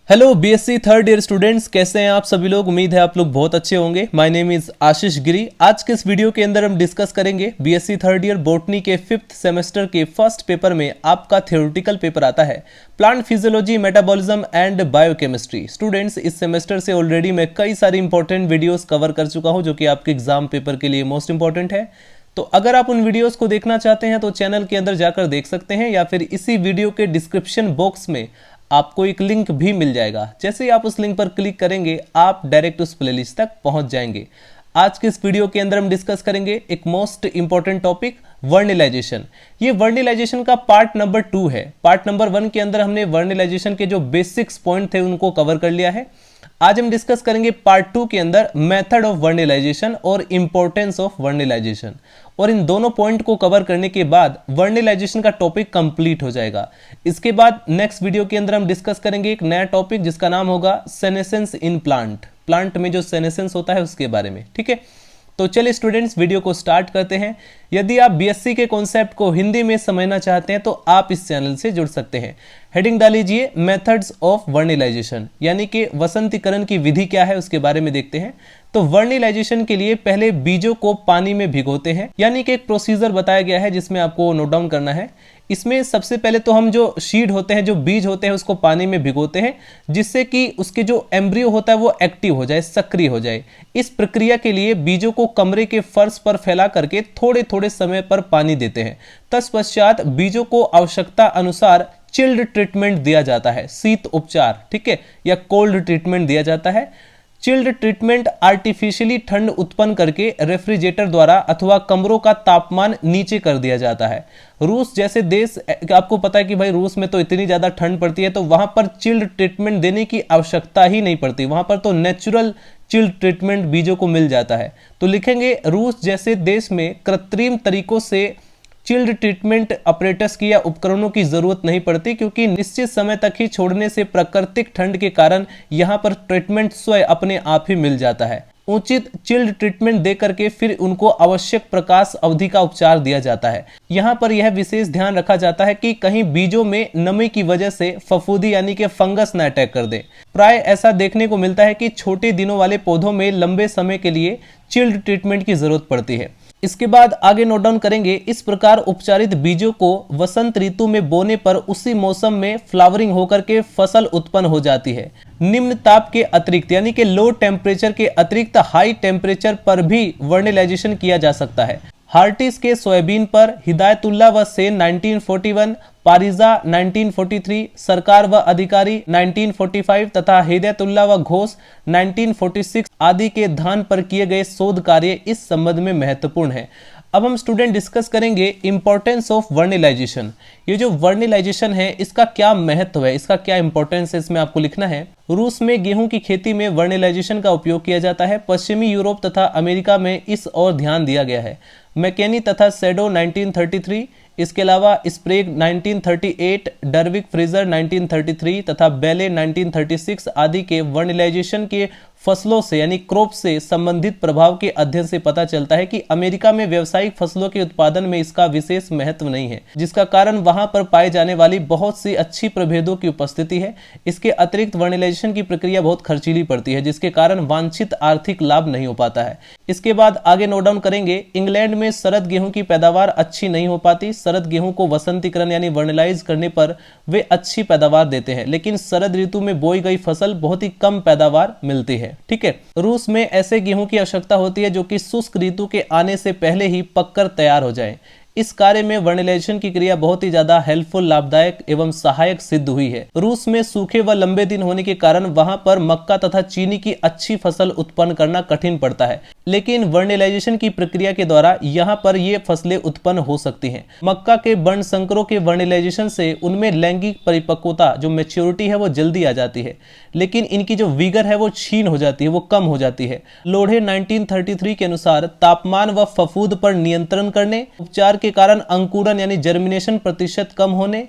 Hello BSc third year students, कैसे हैं आप सभी लोग। उम्मीद है आप लोग बहुत अच्छे होंगे। माय नेम इज आशीष गिरी। आज के इस वीडियो के अंदर हम डिस्कस करेंगे बीएससी थर्ड ईयर बॉटनी के 5th सेमेस्टर के फर्स्ट पेपर में आपका थ्योरेटिकल पेपर आता है plant physiology, metabolism and biochemistry. Students, इस सेमेस्टर से ऑलरेडी मैं कई सारी इंपॉर्टेंट वीडियोस कवर कर चुका हूं जो कि आपके एग्जाम पेपर के लिए मोस्ट इंपॉर्टेंट है। तो अगर आप उन वीडियोस को देखना चाहते हैं तो चैनल के अंदर जाकर देख सकते हैं, या फिर इसी वीडियो के डिस्क्रिप्शन बॉक्स में आपको एक लिंक भी मिल जाएगा। जैसे ही आप उस लिंक पर क्लिक करेंगे आप डायरेक्ट उस प्लेलिस्ट तक पहुंच जाएंगे। आज के इस वीडियो के अंदर हम डिस्कस करेंगे एक मोस्ट इंपॉर्टेंट टॉपिक, वर्निलाइजेशन। ये वर्निलाइजेशन का पार्ट नंबर 2 है। पार्ट नंबर 1 के अंदर हमने वर्निलाइजेशन के जो बेसिक्स पॉइंट थे उनको कवर कर लिया है। आज हम डिस्कस करेंगे पार्ट 2 के अंदर मेथड ऑफ वर्निलाइजेशन और इंपॉर्टेंस ऑफ वर्निलाइजेशन, और इन दोनों पॉइंट को कवर करने के बाद वर्निलाइजेशन का टॉपिक कंप्लीट हो जाएगा। इसके बाद नेक्स्ट वीडियो के अंदर हम डिस्कस करेंगे एक नया टॉपिक जिसका नाम होगा सेनेसेंस इन प्लांट। प्लांट में जो सेनेसेंस होता है उसके बारे में, ठीक है। तो चलिए स्टूडेंट्स, वीडियो को स्टार्ट करते हैं। यदि आप बीएससी के कॉन्सेप्ट को हिंदी में समझना चाहते हैं तो आप इस चैनल से जुड़ सकते हैं। हेडिंग डाल लीजिए मेथड्स ऑफ वर्निलाइजेशन, यानी कि वसंतीकरण की विधि क्या है उसके बारे में देखते हैं। तो वर्निलाइजेशन के लिए पहले बीजों को पानी में भिगोते हैं, यानी कि एक प्रोसीजर बताया गया है जिसमें आपको नोट डाउन करना है। इसमें सबसे पहले तो हम जो सीड होते हैं, जो बीज होते हैं, उसको पानी में भिगोते हैं जिससे कि उसके जो एम्ब्रियो होता है वो एक्टिव हो जाए, सक्रिय हो जाए। इस प्रक्रिया के लिए बीजों को कमरे के फर्श पर फैला करके थोड़े थोड़े समय पर पानी देते हैं। तत्पश्चात बीजों को आवश्यकता अनुसार चिल्ड ट्रीटमेंट दिया जाता है, शीत उपचार, ठीक है, या कोल्ड ट्रीटमेंट दिया जाता है। चिल्ड ट्रीटमेंट आर्टिफिशियली ठंड उत्पन्न करके रेफ्रिजरेटर द्वारा अथवा कमरों का तापमान नीचे कर दिया जाता है। रूस जैसे देश, आपको पता है कि भाई रूस में तो इतनी ज्यादा ठंड पड़ती है, तो वहां पर चिल्ड ट्रीटमेंट देने की आवश्यकता ही नहीं पड़ती। वहां पर तो नेचुरल चिल्ड ट्रीटमेंट बीजों को मिल जाता है। तो लिखेंगे रूस जैसे देश में कृत्रिम तरीकों से चिल्ड ट्रीटमेंट ऑपरेटर्स की या उपकरणों की जरूरत नहीं पड़ती, क्योंकि निश्चित समय तक ही छोड़ने से प्राकृतिक ठंड के कारण यहां पर ट्रीटमेंट स्वयं अपने आप ही मिल जाता है। उचित चिल्ड ट्रीटमेंट दे करके फिर उनको आवश्यक प्रकाश अवधि का उपचार दिया जाता है। यहाँ पर यह विशेष ध्यान रखा जाता है कि कहीं बीजों में नमी की वजह से फफूंदी यानी कि फंगस न अटैक कर दे। प्राय ऐसा देखने को मिलता है कि छोटे दिनों वाले पौधों में लंबे समय के लिए चिल्ड ट्रीटमेंट की जरूरत पड़ती है। इसके बाद आगे नोट डाउन करेंगे, इस प्रकार उपचारित बीजों को वसंत ऋतु में बोने पर उसी मौसम में फ्लावरिंग होकर के फसल उत्पन्न हो जाती है। निम्न ताप के अतिरिक्त, यानी कि लो टेम्परेचर के अतिरिक्त हाई टेम्परेचर पर भी वर्निलाइजेशन किया जा सकता है। हार्टिस के सोयाबीन पर, हिदायतुल्लाह व सेन 1941, पारिजा 1943, सरकार व अधिकारी 1945 तथा हिदायतुल्लाह व घोष 1946 आदि के धान पर किए गए शोध कार्य इस संबंध में महत्वपूर्ण है। अब हम स्टूडेंट डिस्कस करेंगे इंपॉर्टेंस ऑफ वर्निलाइजेशन। ये जो वर्निलाइजेशन है इसका क्या महत्व है, इसका क्या इंपॉर्टेंस है, इसमें आपको लिखना है। रूस में गेहूं की खेती में वर्निलाइजेशन का उपयोग किया जाता है। पश्चिमी यूरोप तथा अमेरिका में इस ओर ध्यान दिया गया है। मैकेनी तथा सेडो 1933, इसके अलावा स्प्रेग 1938, डर्विक फ्रीजर 1933 तथा बेले 1936 आदि के वर्निलाइजेशन के फसलों से यानी क्रॉप से संबंधित प्रभाव के अध्ययन से पता चलता है कि अमेरिका में व्यावसायिक फसलों के उत्पादन में इसका विशेष महत्व नहीं है, जिसका कारण वहां पर पाए जाने वाली बहुत सी अच्छी प्रभेदों की उपस्थिति है। इसके अतिरिक्त वर्निलाइजेशन की प्रक्रिया बहुत खर्चीली पड़ती है, जिसके कारण वांछित आर्थिक लाभ नहीं हो पाता है। इसके बाद आगे नोट डाउन करेंगे, इंग्लैंड में शरद गेहूं की पैदावार अच्छी नहीं हो पाती। शरद गेहूं को वसंतीकरण यानी वर्निलाइज करने पर वे अच्छी पैदावार देते हैं, लेकिन शरद ऋतु में बोई गई फसल बहुत ही कम पैदावार मिलती है, ठीक है। रूस में ऐसे गेहूं की आवश्यकता होती है जो कि शुष्क ऋतु के आने से पहले ही पककर तैयार हो जाए। इस कार्य में वर्निलाइजेशन की क्रिया बहुत ही ज्यादा हेल्पफुल, लाभदायक एवं सहायक सिद्ध हुई है। रूस में सूखे व लंबे दिन होने के कारण वहां पर मक्का तथा चीनी की अच्छी फसल उत्पन्न करना कठिन पड़ता है, लेकिन वर्निलाइजेशन की प्रक्रिया के द्वारा यहाँ पर ये फसलें उत्पन्न हो सकती हैं। मक्का के वर्ण संकरों के वर्निलाइजेशन से उनमें लैंगिक परिपक्वता, जो मैच्योरिटी है, वो जल्दी आ जाती है, लेकिन इनकी जो विगर है वो क्षीण हो जाती है, वो कम हो जाती है। लोढ़े 1933 के अनुसार तापमान व फफूंद पर नियंत्रण करने, उपचार के कारण अंकुरन यानी जर्मिनेशन प्रतिशत कम होने,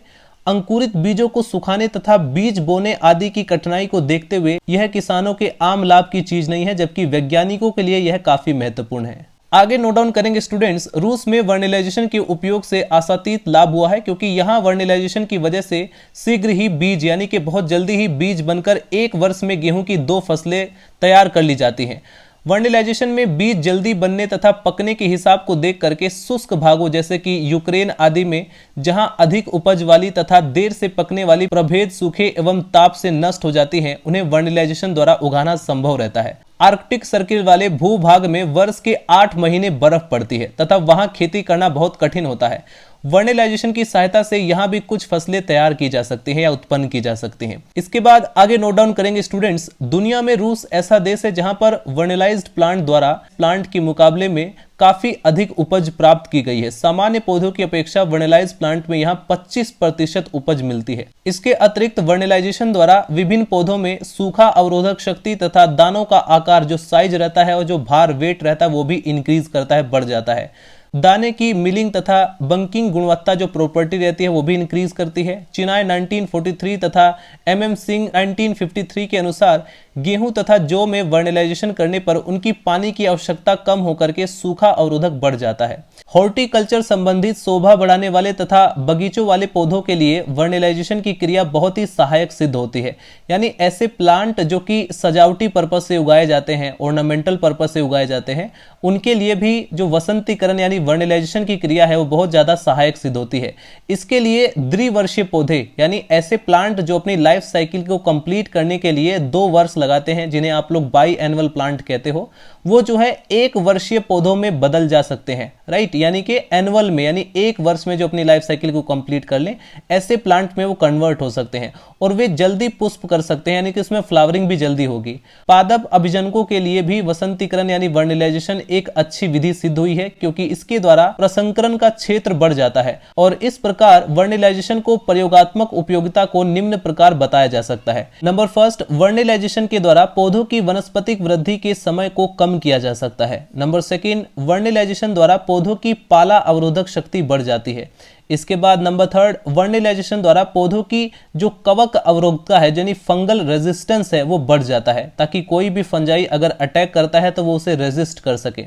अंकुरित बीजों को सुखाने तथा बीज बोने आदि की कठिनाई को देखते हुए यह किसानों के आम लाभ की चीज नहीं है, जबकि वैज्ञानिकों के लिए यह काफी महत्वपूर्ण है। आगे नोट डाउन करेंगे स्टूडेंट्स, रूस में वर्निलाइजेशन के उपयोग से आशातीत लाभ हुआ है, क्योंकि यहाँ वर्निलाइजेशन की वजह से शीघ्र ही बीज यानी कि बहुत जल्दी ही बीज बनकर एक वर्ष में गेहूं की 2 फसलें तैयार कर ली जाती हैं। वर्निलाइजेशन में बीज जल्दी बनने तथा पकने के हिसाब को देख करके शुष्क भागों जैसे कि यूक्रेन आदि में जहां अधिक उपज वाली तथा देर से पकने वाली प्रभेद सूखे एवं ताप से नष्ट हो जाती हैं, उन्हें वर्निलाइजेशन द्वारा उगाना संभव रहता है। आर्कटिक सर्किल वाले भूभाग में वर्ष के 8 महीने बर्फ पड़ती है तथा वहां खेती करना बहुत कठिन होता है। वर्निलाइजेशन की सहायता से यहां भी कुछ फसलें तैयार की जा सकती हैं या उत्पन्न की जा सकती हैं। इसके बाद आगे नोट डाउन करेंगे स्टूडेंट्स, दुनिया में रूस ऐसा देश है जहां पर वर्निलाइज्ड प्लांट द्वारा प्लांट के मुकाबले में काफी अधिक उपज प्राप्त की गई है। सामान्य पौधों की अपेक्षा वर्निलाइज प्लांट में यहाँ 25% उपज मिलती है। इसके अतिरिक्त वर्निलाइजेशन द्वारा विभिन्न पौधों में सूखा अवरोधक शक्ति तथा दानों का आकार जो साइज रहता है और जो भार वेट रहता है वो भी इंक्रीज करता है, बढ़ जाता है। दाने की मिलिंग तथा बंकिंग गुणवत्ता जो प्रॉपर्टी रहती है वो भी इंक्रीज करती है। चिनाई 1943 तथा MM सिंह 1953 के अनुसार गेहूं तथा जौ में वर्निलाइजेशन करने पर उनकी पानी की आवश्यकता कम होकर के सूखा अवरोधक बढ़ जाता है। हॉर्टिकल्चर संबंधित शोभा बढ़ाने वाले तथा बगीचों वाले पौधों के लिए वर्निलाइजेशन की क्रिया बहुत ही सहायक सिद्ध होती है। यानी ऐसे प्लांट जो कि सजावटी पर्पज से उगाए जाते हैं, ऑर्नामेंटल पर्पज से उगाए जाते हैं, उनके लिए भी जो वसंतीकरण यानी वर्निलाइजेशन की क्रिया है वो बहुत ज्यादा सहायक सिद्ध होती है। इसके लिए द्विवर्षीय पौधे यानी ऐसे प्लांट जो अपनी लाइफ साइकिल को कंप्लीट करने के लिए 2 वर्ष लगाते हैं, जिन्हें आप लोग बाई एनुअल प्लांट कहते हो, वो जो है 1 वर्षीय पौधों में बदल जा सकते हैं, राइट। यानी कि एनुअल में यानी 1 वर्ष में जो अपनी लाइफ साइकिल को कंप्लीट कर लें, ऐसे प्लांट में वो कन्वर्ट हो सकते हैं और वे जल्दी पुष्प कर सकते हैं, यानी कि उसमें फ्लावरिंग भी जल्दी होगी। पादप अभिजनकों के लिए भी वसंतीकरण यानी वर्निलाइजेशन एक अच्छी विधि सिद्ध हुई है, क्योंकि इसके द्वारा प्रसंकरण का क्षेत्र बढ़ जाता है और इस प्रकार वर्निलाइजेशन को प्रयोगात्मक उपयोगिता को निम्न प्रकार बताया जा सकता है। नंबर फर्स्ट, वर्निलाइजेशन के द्वारा पौधों की वनस्पतिक वृद्धि के समय को कम किया जा सकता है। नंबर सेकंड, वर्निलाइजेशन द्वारा पौधों की पाला अवरोधक शक्ति बढ़ जाती है। इसके बाद नंबर थर्ड, वर्निलाइजेशन द्वारा पौधों की जो कवक अवरोधकता है यानी फंगल रेजिस्टेंस है वो बढ़ जाता है, ताकि कोई भी फंजाई अगर अटैक करता है तो वो उसे रेजिस्ट कर सके।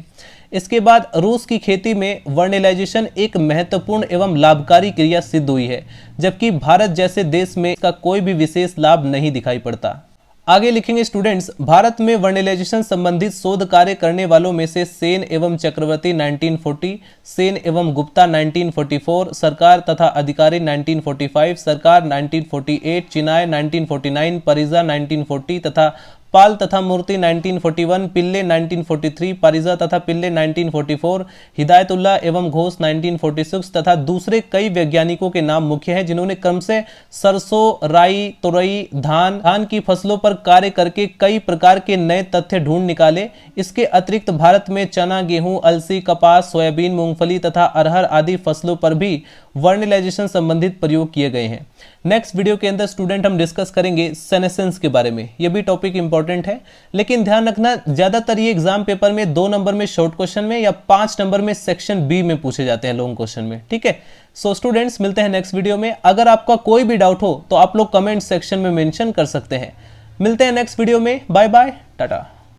इसके बाद रूस की खेती में वर्निलाइजेशन एक महत्वपूर्ण एवं लाभकारी क्रिया सिद्ध हुई है, जबकि भारत जैसे देश में इसका कोई भी विशेष लाभ नहीं दिखाई पड़ता। आगे लिखेंगे स्टूडेंट्स, भारत में वर्निलाइजेशन संबंधित शोध कार्य करने वालों में से सेन एवं चक्रवर्ती 1940, सेन एवं गुप्ता 1944, सरकार तथा अधिकारी 1945, सरकार 1948, चिनाय 1949, परिजा 1940 तथा पाल तथा मूर्ति 1941, पिल्ले 1943, पारिजा तथा पिल्ले 1944, हिदायतुल्लाह एवं घोष 1946 तथा दूसरे कई वैज्ञानिकों के नाम मुख्य हैं, जिन्होंने क्रम से सरसों, राई, तुरई, धान की फसलों पर कार्य करके कई प्रकार के नए तथ्य ढूंढ निकाले। इसके अतिरिक्त भारत में चना, गेहूं, अलसी, कपास, सोयाबीन, मूंगफली तथा अरहर आदि फसलों पर भी वर्निलाइजेशन संबंधित प्रयोग किए गए हैं। नेक्स्ट वीडियो के अंदर स्टूडेंट हम डिस्कस करेंगे सेनेसेंस के बारे में। यह भी टॉपिक इंपॉर्टेंट है, लेकिन ध्यान रखना ज्यादातर ये एग्जाम पेपर में 2 नंबर में शॉर्ट क्वेश्चन में या 5 नंबर में सेक्शन बी में पूछे जाते हैं, लॉन्ग क्वेश्चन में। ठीक है, सो स्टूडेंट्स मिलते हैं नेक्स्ट वीडियो में। अगर आपका कोई भी डाउट हो तो आप लोग कमेंट सेक्शन में मेंशन कर सकते हैं। मिलते हैं नेक्स्ट वीडियो में। Bye bye, Tata.